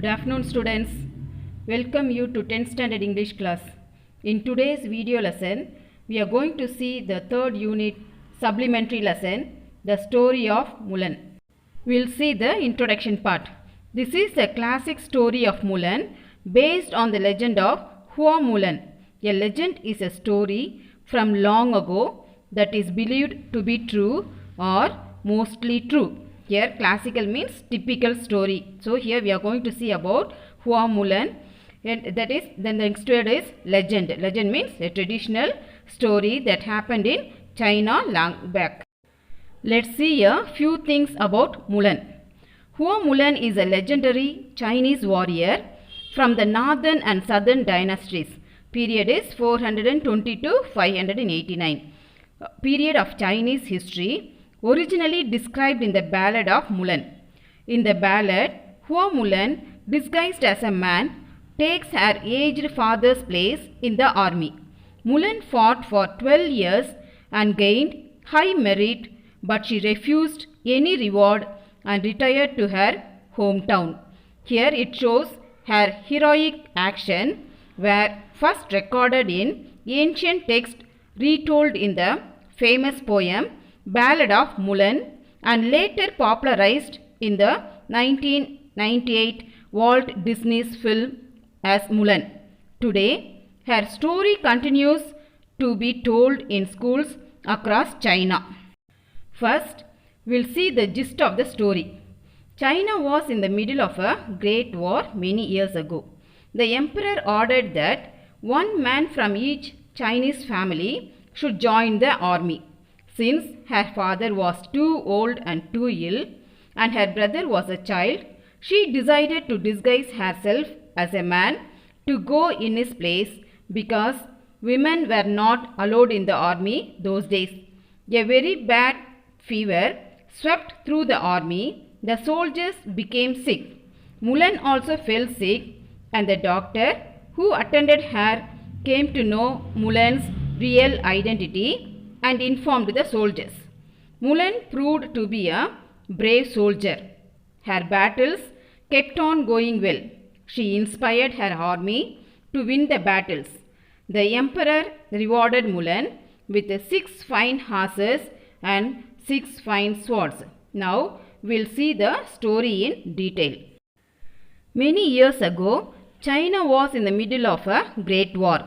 Good afternoon students. Welcome you to 10th standard English class. In today's video lesson, we are going to see the third unit supplementary lesson, the story of Mulan. We will see the introduction part. This is a classic story of Mulan based on the legend of Hua Mulan. A legend is a story from long ago that is believed to be true or mostly true. Here classical means typical story. So here we are going to see about Hua Mulan. And that is, then the next word is legend. Legend means a traditional story that happened in China long back. Let's see a few things about Mulan. Hua Mulan is a legendary Chinese warrior from the northern and southern dynasties. Period is 420 to 589. Period of Chinese history, originally described in the ballad of Mulan. In the ballad, Hua Mulan, disguised as a man, takes her aged father's place in the army. Mulan fought for 12 years and gained high merit, but she refused any reward and retired to her hometown. Here it shows her heroic action, were first recorded in ancient text, retold in the famous poem Ballad of Mulan, and later popularized in the 1998 Walt Disney's film as Mulan. Today, her story continues to be told in schools across China. First, we'll see the gist of the story. China was in the middle of a great war many years ago. The emperor ordered that one man from each Chinese family should join the army. Since her father was too old and too ill, and her brother was a child, she decided to disguise herself as a man to go in his place because women were not allowed in the army those days. A very bad fever swept through the army. The soldiers became sick. Mulan also fell sick, and the doctor who attended her came to know Mulan's real identity and informed the soldiers. Mulan proved to be a brave soldier. Her battles kept on going well. She inspired her army to win the battles. The emperor rewarded Mulan with 6 fine horses and 6 fine swords. Now we'll see the story in detail. Many years ago, China was in the middle of a great war.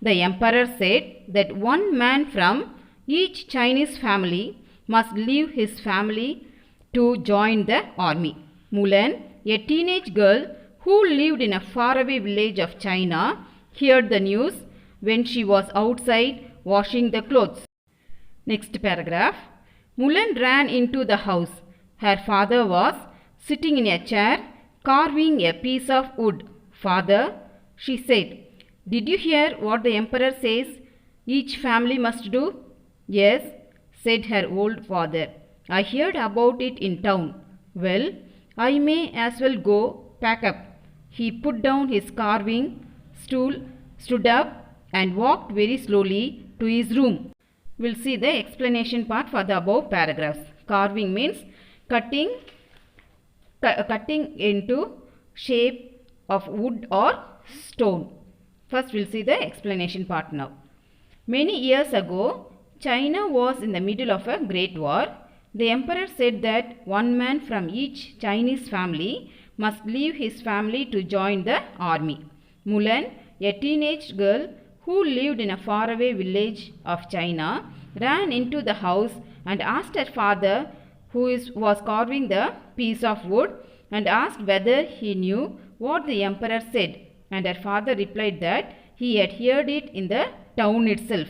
The emperor said that one man from each Chinese family must leave his family to join the army. Mulan, a teenage girl who lived in a faraway village of China, heard the news when she was outside washing the clothes. Next paragraph. Mulan ran into the house. Her father was sitting in a chair carving a piece of wood. Father, she said, did you hear what the emperor says each family must do? Yes, said her old father. I heard about it in town. Well, I may as well go pack up. He put down his carving stool, stood up, and walked very slowly to his room. We'll see the explanation part for the above paragraphs. Carving means cutting into shape of wood or stone. First, we'll see the explanation part now. Many years ago, China was in the middle of a great war. The emperor said that one man from each Chinese family must leave his family to join the army. Mulan, a teenage girl who lived in a faraway village of China, ran into the house and asked her father, who was carving the piece of wood, and asked whether he knew what the emperor said. And her father replied that he had heard it in the town itself.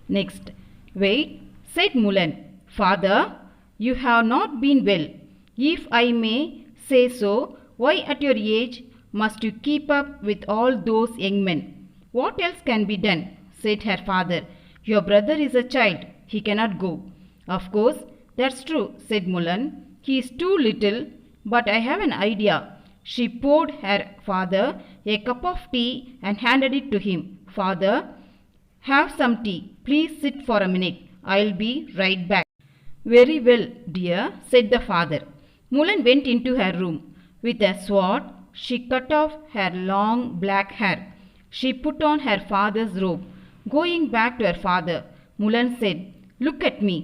Next. Wait, said Mulan. Father, you have not been well. If I may say so, why at your age must you keep up with all those young men? What else can be done? Said her father. Your brother is a child. He cannot go. Of course, that's true, said Mulan. He is too little, but I have an idea. She poured her father a cup of tea and handed it to him. Father, have some tea. Please sit for a minute. I'll be right back. Very well, dear, said the father. Mulan went into her room. With a sword she cut off her long black hair. She put on her father's robe. Going back to her father, Mulan said, "Look at me.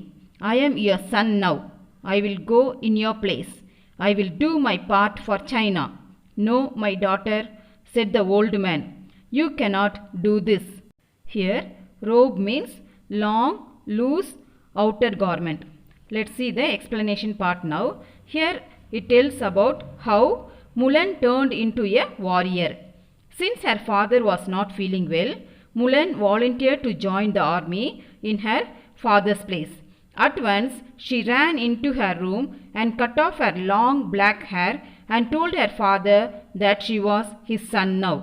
I am your son now. I will go in your place. I will do my part for China." "No, my daughter," said the old man. "You cannot do this." Here, robe means long, loose outer garment. Let's see the explanation part now. Here it tells about how Mulan turned into a warrior. Since her father was not feeling well, Mulan volunteered to join the army in her father's place. At once, she ran into her room and cut off her long black hair and told her father that she was his son now.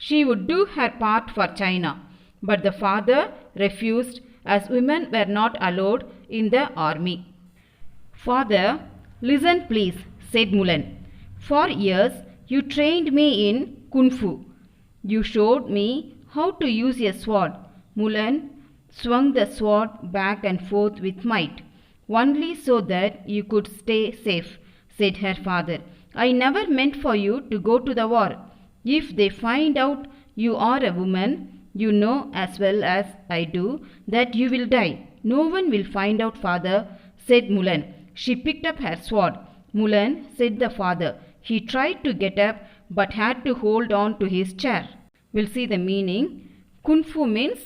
She would do her part for China. But the father refused, as women were not allowed in the army. "Father, listen please," said Mulan. "For years you trained me in Kung Fu. You showed me how to use a sword." Mulan swung the sword back and forth with might. "Only so that you could stay safe," said her father. "I never meant for you to go to the war. If they find out you are a woman, you know as well as I do that you will die." "No one will find out, father," said Mulan. She picked up her sword. "Mulan," said the father. He tried to get up but had to hold on to his chair. We'll see the meaning. Kung Fu means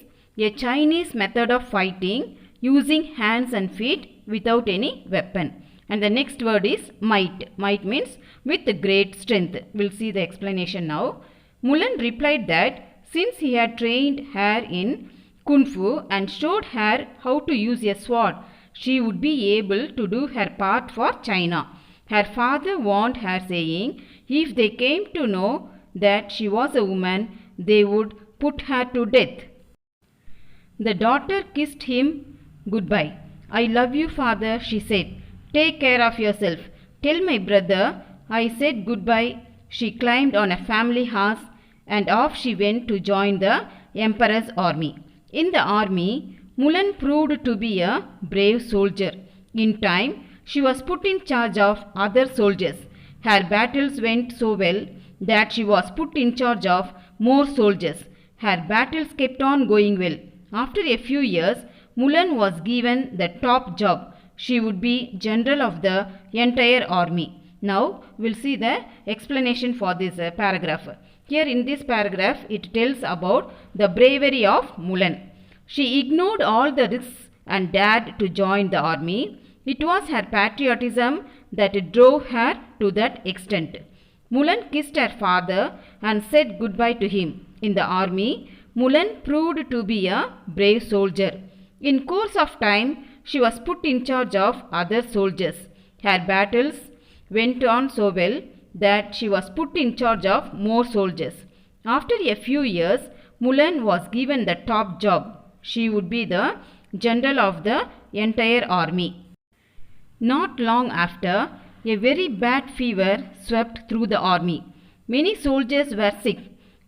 a Chinese method of fighting using hands and feet without any weapon. And the next word is might. Might means with great strength. We'll see the explanation now. Mulan replied that since he had trained her in Kung Fu and showed her how to use a sword, she would be able to do her part for China. Her father warned her, saying, if they came to know that she was a woman, they would put her to death. The daughter kissed him goodbye. "I love you, father," she said. "Take care of yourself. Tell my brother I said goodbye." She climbed on a family horse and off she went to join the emperor's army. In the army, Mulan proved to be a brave soldier. In time, she was put in charge of other soldiers. Her battles went so well that she was put in charge of more soldiers. Her battles kept on going well. After a few years, Mulan was given the top job. She would be general of the entire army. Now, we'll see the explanation for this paragraph. Here in this paragraph, it tells about the bravery of Mulan. She ignored all the risks and dared to join the army. It was her patriotism that drove her to that extent. Mulan kissed her father and said goodbye to him. In the army, Mulan proved to be a brave soldier. In course of time, she was put in charge of other soldiers. Her battles went on so well that she was put in charge of more soldiers. After a few years, Mulan was given the top job. She would be the general of the entire army. Not long after, a very bad fever swept through the army. Many soldiers were sick,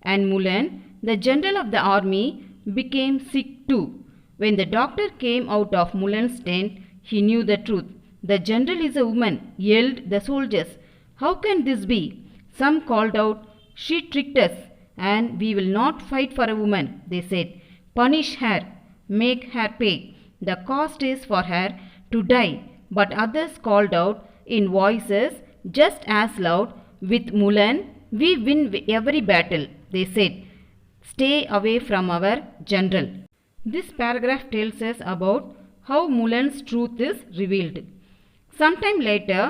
and Mulan, the general of the army, became sick too. When the doctor came out of Mulan's tent, he knew the truth. "The general is a woman," yelled the soldiers. "How can this be?" Some called out, "She tricked us, and we will not fight for a woman," they said. "Punish her, make her pay. The cost is for her to die." But others called out in voices just as loud, "With Mulan, we win every battle," they said. "Stay away from our general." This paragraph tells us about how Mulan's truth is revealed. Sometime later,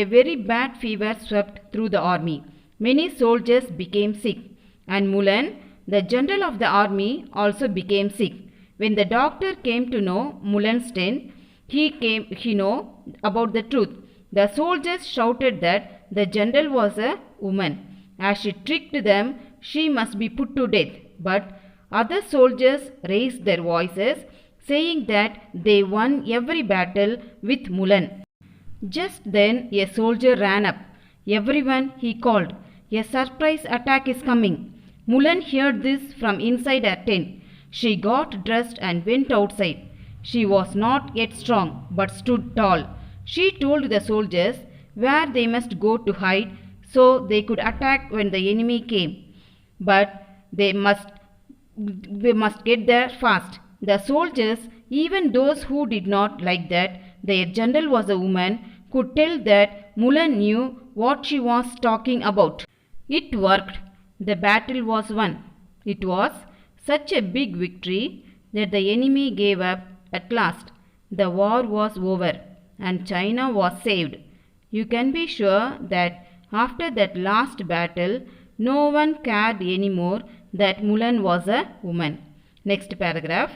a very bad fever swept through the army. Many soldiers became sick, and Mulan, the general of the army, also became sick. When the doctor came to know Mulan's tent, he know about the truth. The soldiers shouted that the general was a woman. As she tricked them, she must be put to death. But other soldiers raised their voices, saying that they won every battle with Mulan. Just then a soldier ran up. "Everyone," he called, "a surprise attack is coming." Mulan heard this from inside her tent. She got dressed and went outside. She was not yet strong, but stood tall. She told the soldiers where they must go to hide, so they could attack when the enemy came. But they must get there fast. The soldiers, even those who did not like that their general was a woman, could tell that Mulan knew what she was talking about. It worked. The battle was won. It was such a big victory that the enemy gave up at last. The war was over and China was saved. You can be sure that after that last battle, no one cared anymore that Mulan was a woman. Next paragraph.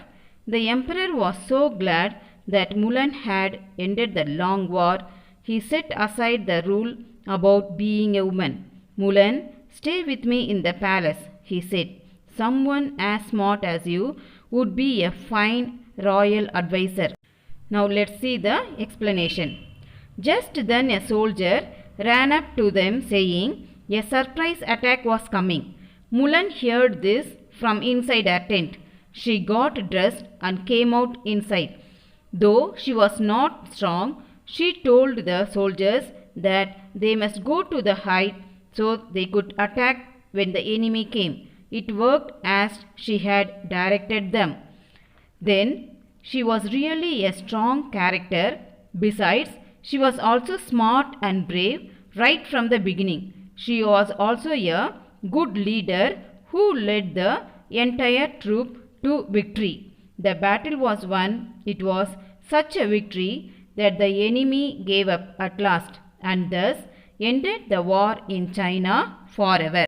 The emperor was so glad that Mulan had ended the long war. He set aside the rule about being a woman. Mulan, stay with me in the palace, he said. Someone as smart as you would be a fine royal advisor. Now let's see the explanation. Just then a soldier ran up to them saying a surprise attack was coming. Mulan heard this from inside her tent. She got dressed and came out inside. Though she was not strong, she told the soldiers that they must go to the height so they could attack when the enemy came. It worked as she had directed them. Then she was really a strong character. Besides, she was also smart and brave right from the beginning. She was also a good leader who led the entire troop to victory. The battle was won. It was such a victory that the enemy gave up at last and thus ended the war in China forever.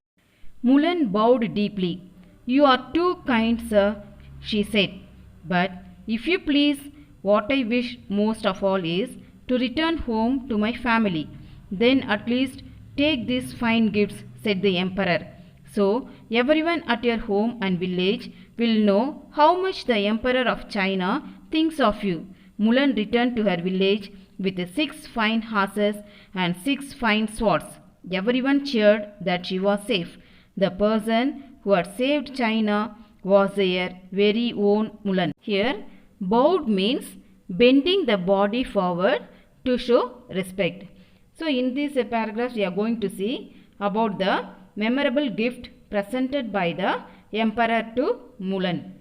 Mulan bowed deeply. You are too kind, sir, she said. But if you please, what I wish most of all is to return home to my family. Then at least take these fine gifts, said the emperor. So everyone at your home and village will know how much the emperor of China thinks of you. Mulan returned to her village with 6 fine horses and 6 fine swords. Everyone cheered that she was safe. The person who had saved China was their very own Mulan. Here, bowed means bending the body forward to show respect. So in this paragraph, we are going to see about the memorable gift presented by the emperor to Mulan.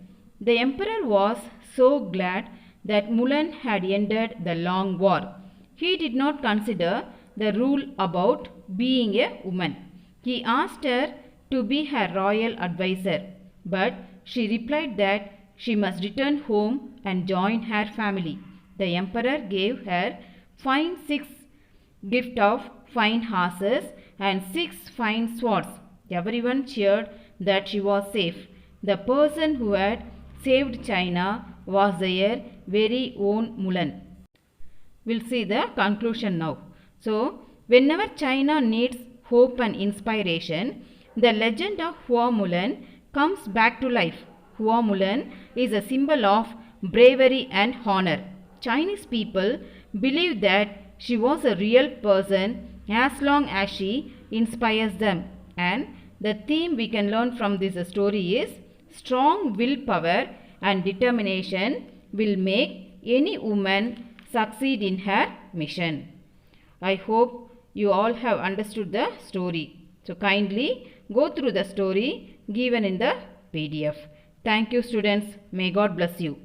The emperor was so glad that Mulan had ended the long war. He did not consider the rule about being a woman. He asked her to be her royal advisor, but she replied that she must return home and join her family. The emperor gave her fine 6 gift of fine horses and 6 fine swords. Everyone cheered that she was safe. The person who had saved China was their very own Mulan. We'll see the conclusion now. So, whenever China needs hope and inspiration, the legend of Hua Mulan comes back to life. Hua Mulan is a symbol of bravery and honor. Chinese people believe that she was a real person as long as she inspires them. And the theme we can learn from this story is strong willpower and determination will make any woman succeed in her mission. I hope you all have understood the story. So kindly go through the story given in the PDF. Thank you students. May God bless you.